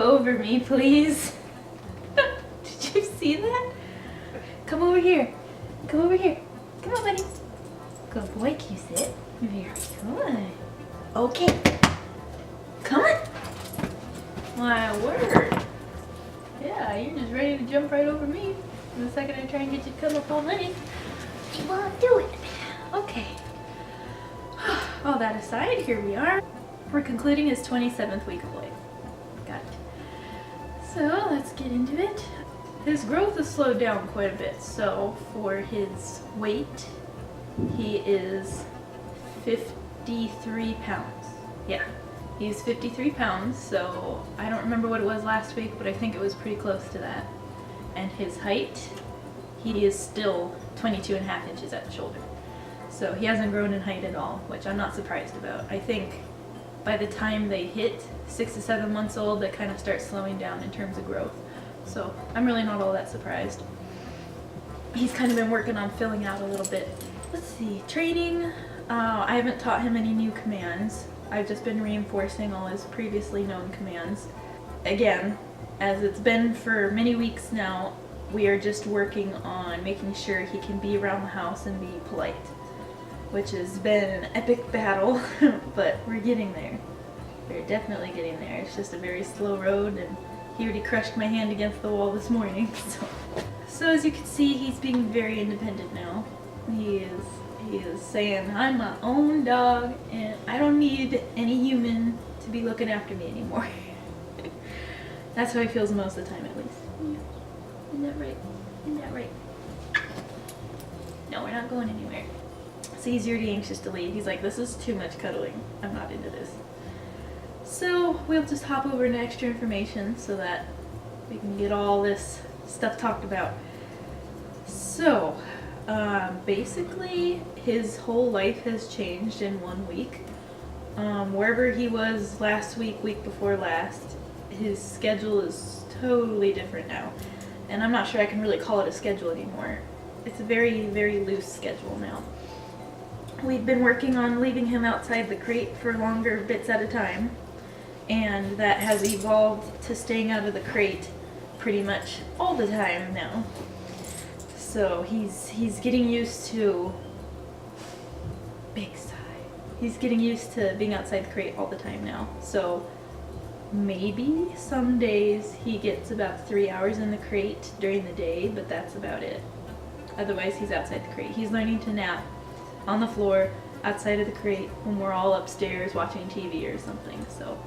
over me, please. Did you see that? Come over here. Come over here. Come on, buddy. Good boy, can you sit? Very good. Okay. Come on. My word. Yeah, you're just ready to jump right over me. And the second I try and get you to come up already, you won't do it. Okay. All that aside, here we are. We're concluding his 27th week of life. Got it. So let's get into it. His growth has slowed down quite a bit. So for his weight, he is 53 pounds. Yeah, he's 53 pounds. So I don't remember what it was last week, but I think it was pretty close to that. And his height, he is still 22.5 inches at the shoulder. So he hasn't grown in height at all, which I'm not surprised about. I think by the time they hit 6 to 7 months old, they kind of start slowing down in terms of growth. So I'm really not all that surprised. He's kind of been working on filling out a little bit. Let's see, training. I haven't taught him any new commands. I've just been reinforcing all his previously known commands. Again, as it's been for many weeks now, we are just working on making sure he can be around the house and be polite, which has been an epic battle, but we're getting there. We're definitely getting there. It's just a very slow road, and he already crushed my hand against the wall this morning. So as you can see, he's being very independent now. He is saying, I'm my own dog, and I don't need any human to be looking after me anymore. That's how he feels most of the time, at least. Isn't that right? Isn't that right? No, we're not going anywhere. So he's already anxious to leave. He's like, this is too much cuddling. I'm not into this. So we'll just hop over into extra information so that we can get all this stuff talked about. So basically his whole life has changed in 1 week. Wherever he was last week, week before last, his schedule is totally different now. And I'm not sure I can really call it a schedule anymore. It's a very, very loose schedule now. We've been working on leaving him outside the crate for longer bits at a time, and that has evolved to staying out of the crate pretty much all the time now. So he's getting used to big sigh. He's getting used to being outside the crate all the time now. So maybe some days he gets about 3 hours in the crate during the day, but that's about it. Otherwise he's outside the crate. He's learning to nap on the floor outside of the crate when we're all upstairs watching TV or something. So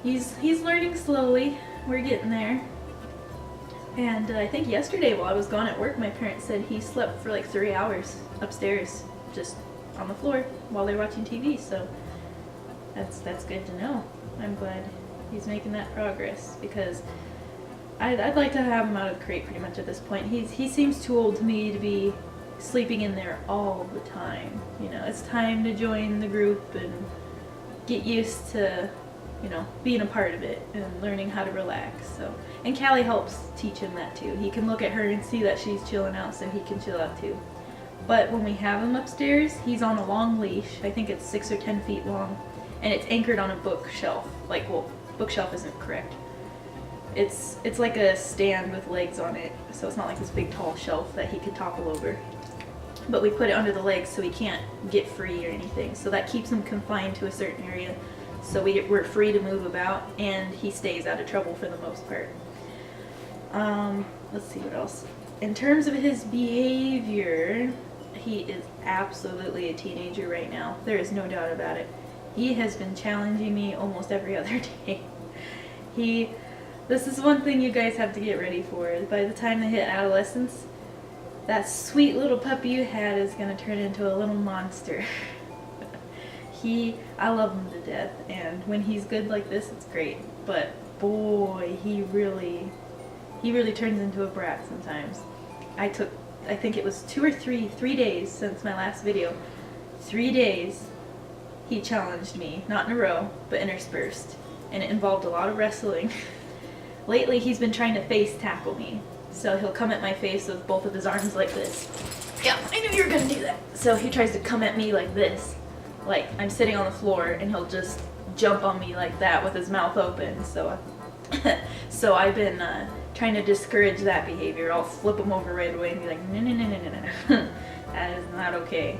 he's learning slowly. We're getting there. And I think yesterday while I was gone at work, my parents said he slept for like 3 hours upstairs just on the floor while they were watching TV. So that's good to know. I'm glad he's making that progress, because I'd like to have him out of the crate pretty much at this point. He seems too old to me to be sleeping in there all the time. You know, it's time to join the group and get used to, you know, being a part of it and learning how to relax. So, and Callie helps teach him that too. He can look at her and see that she's chilling out, so he can chill out too. But when we have him upstairs, he's on a long leash. I think it's 6 or 10 feet long, and it's anchored on a bookshelf. Like, well, bookshelf isn't correct. It's like a stand with legs on it, so it's not like this big tall shelf that he could topple over. But we put it under the legs so he can't get free or anything. So that keeps him confined to a certain area. So we're free to move about, and he stays out of trouble for the most part. Let's see what else. In terms of his behavior, he is absolutely a teenager right now. There is no doubt about it. He has been challenging me almost every other day. This is one thing you guys have to get ready for. By the time they hit adolescence, that sweet little puppy you had is going to turn into a little monster. I love him to death, and when he's good like this, it's great. But boy, he really turns into a brat sometimes. I think it was 2 or 3 days since my last video. 3 days he challenged me, not in a row, but interspersed, and it involved a lot of wrestling. Lately he's been trying to face tackle me, so he'll come at my face with both of his arms like this. Yeah, I knew you were gonna do that. So he tries to come at me like this, like I'm sitting on the floor, and he'll just jump on me like that with his mouth open. So So I've been trying to discourage that behavior. I'll flip him over right away and be like, no, no, no, no, no, no. That is not okay.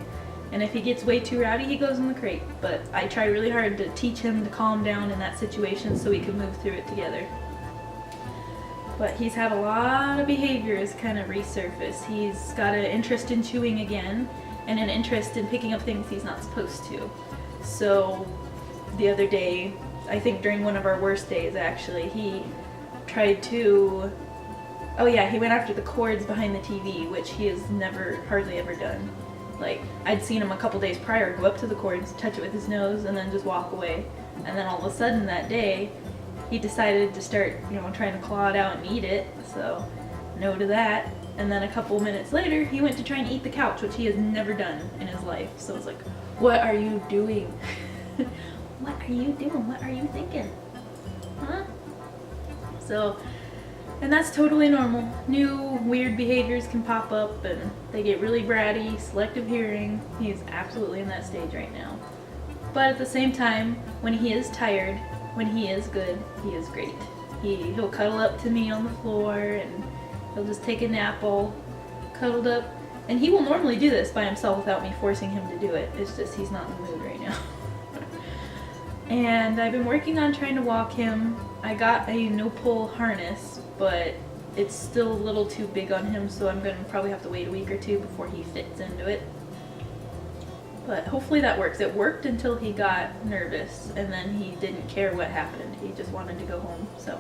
And if he gets way too rowdy, he goes in the crate. But I try really hard to teach him to calm down in that situation so we can move through it together. But he's had a lot of behaviors kind of resurface. He's got an interest in chewing again and an interest in picking up things he's not supposed to. So the other day, I think during one of our worst days actually, he tried to, oh yeah, he went after the cords behind the TV, which he has never, hardly ever done. Like, I'd seen him a couple days prior go up to the cords, touch it with his nose, and then just walk away. And then all of a sudden that day, he decided to start, trying to claw it out and eat it, so no to that. And then a couple minutes later, he went to try and eat the couch, which he has never done in his life. So it's like, what are you doing? What are you doing? What are you thinking? Huh? So, and that's totally normal. New weird behaviors can pop up and they get really bratty, selective hearing. He's absolutely in that stage right now. But at the same time, when he is tired, when he is good, he is great. He'll cuddle up to me on the floor and he'll just take a nap all cuddled up. And he will normally do this by himself without me forcing him to do it. It's just he's not in the mood right now. And I've been working on trying to walk him. I got a no-pull harness, but it's still a little too big on him, so I'm going to probably have to wait a week or two before he fits into it. But hopefully that works. It worked until he got nervous, and then he didn't care what happened. He just wanted to go home. So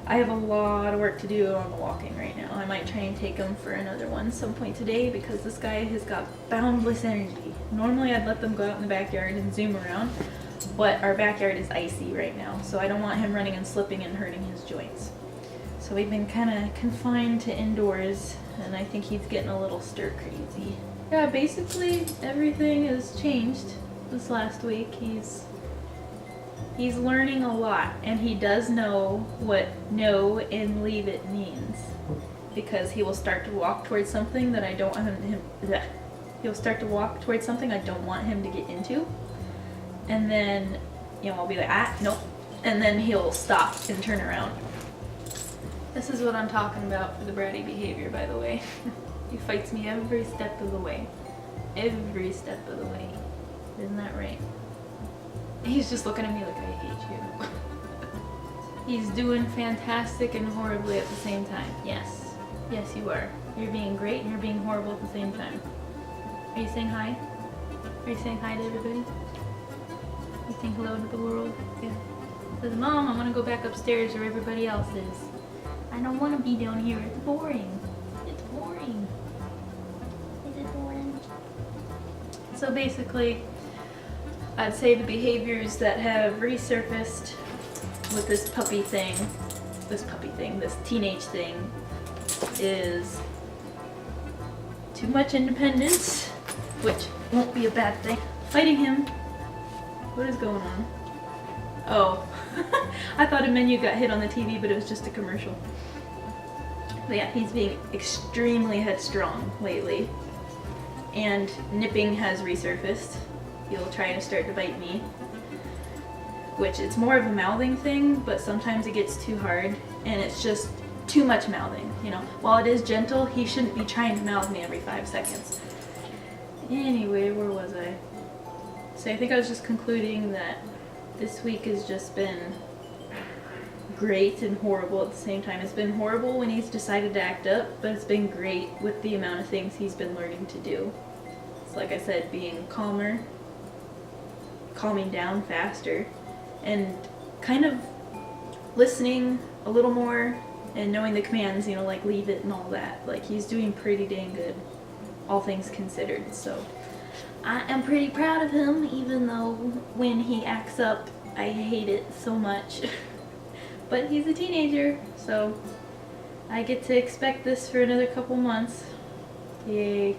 I have a lot of work to do on the walking right now. I might try and take him for another one some point today because this guy has got boundless energy. Normally I'd let them go out in the backyard and zoom around, but our backyard is icy right now, so I don't want him running and slipping and hurting his joints. So we've been kind of confined to indoors, and I think he's getting a little stir crazy. Yeah, basically everything has changed this last week. He's learning a lot, and he does know what no and leave it means, because he will start to walk towards something that I don't want him. He'll start to walk towards something I don't want him to get into, and then I'll be like, nope, and then he'll stop and turn around. This is what I'm talking about for the bratty behavior, by the way. He fights me every step of the way. Every step of the way. Isn't that right? He's just looking at me like, I hate you. He's doing fantastic and horribly at the same time. Yes. Yes, you are. You're being great and you're being horrible at the same time. Are you saying hi? Are you saying hi to everybody? You saying hello to the world? Yeah. Says, Mom, I want to go back upstairs where everybody else is. I don't want to be down here. It's boring. It's boring. Is it boring? So basically, I'd say the behaviors that have resurfaced with this teenage thing, is too much independence, which won't be a bad thing. Fighting him. What is going on? Oh, I thought a menu got hit on the TV, but it was just a commercial. But yeah, he's being extremely headstrong lately, and nipping has resurfaced. He'll try to start to bite me, which it's more of a mouthing thing, but sometimes it gets too hard, and it's just too much mouthing. While it is gentle, he shouldn't be trying to mouth me every 5 seconds. Anyway, where was I? So I think I was just concluding that this week has just been great and horrible at the same time. It's been horrible when he's decided to act up, but it's been great with the amount of things he's been learning to do. It's like I said, being calmer, calming down faster, and kind of listening a little more and knowing the commands, like leave it and all that. Like, he's doing pretty dang good, all things considered. So I am pretty proud of him, even though when he acts up, I hate it so much. But he's a teenager, so I get to expect this for another couple months. Yay.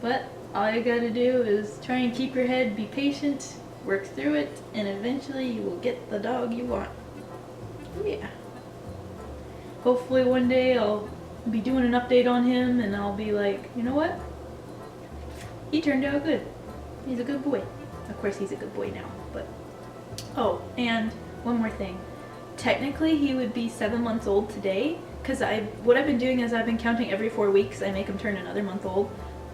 But all you gotta do is try and keep your head, be patient, work through it, and eventually you will get the dog you want. Yeah. Hopefully one day I'll be doing an update on him and I'll be like, you know what? He turned out good. He's a good boy. Of course he's a good boy now, but... Oh, and one more thing. technically he would be 7 months old today, because what I've been doing is I've been counting every 4 weeks. I make him turn another month old,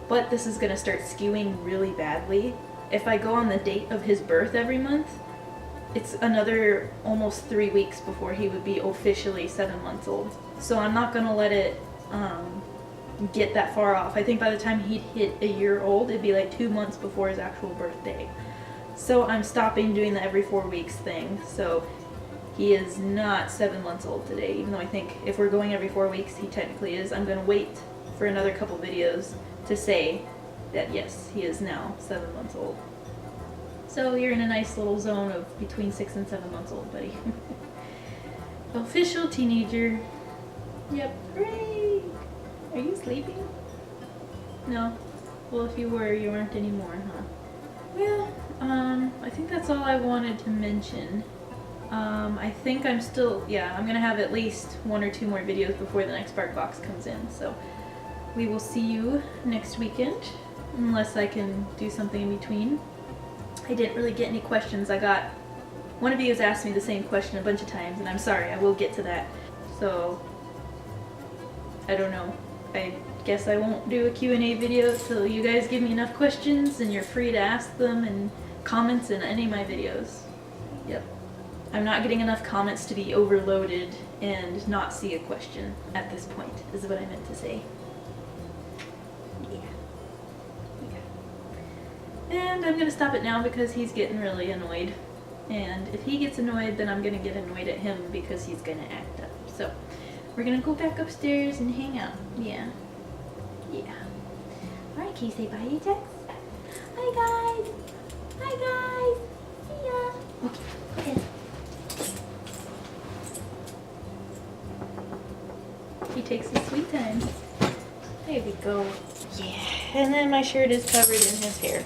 but this is going to start skewing really badly. If I go on the date of his birth every month, it's another almost 3 weeks before he would be officially 7 months old. So I'm not going to let it get that far off. I think by the time he'd hit a year old, it'd be like 2 months before his actual birthday. So I'm stopping doing the every 4 weeks thing. So he is not 7 months old today, even though I think if we're going every 4 weeks, he technically is. I'm going to wait for another couple videos to say that yes, he is now 7 months old. So you're in a nice little zone of between 6 and 7 months old, buddy. Official teenager. Yep. Hooray! Are you sleeping? No. Well, if you were, you aren't anymore, huh? Well, I think that's all I wanted to mention. I think I'm still, I'm gonna have at least 1 or 2 more videos before the next bark box comes in, so we will see you next weekend, unless I can do something in between. I didn't really get any questions. One of you has asked me the same question a bunch of times, and I'm sorry, I will get to that. So, I don't know. I guess I won't do a Q&A video till you guys give me enough questions, and you're free to ask them in comments in any of my videos. Yep. I'm not getting enough comments to be overloaded and not see a question at this point, is what I meant to say. And I'm gonna stop it now because he's getting really annoyed. And if he gets annoyed, then I'm gonna get annoyed at him because he's gonna act up. So, we're gonna go back upstairs and hang out. Yeah. Alright, can you say bye, Ajax? Hi, guys. Hi, guys. See ya. Okay, go ahead. He takes his sweet time. There we go. Yeah, and then my shirt is covered in his hair.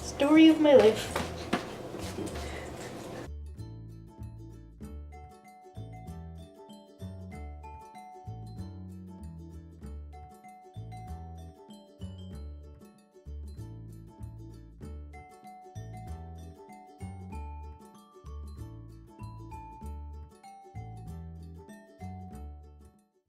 Story of my life.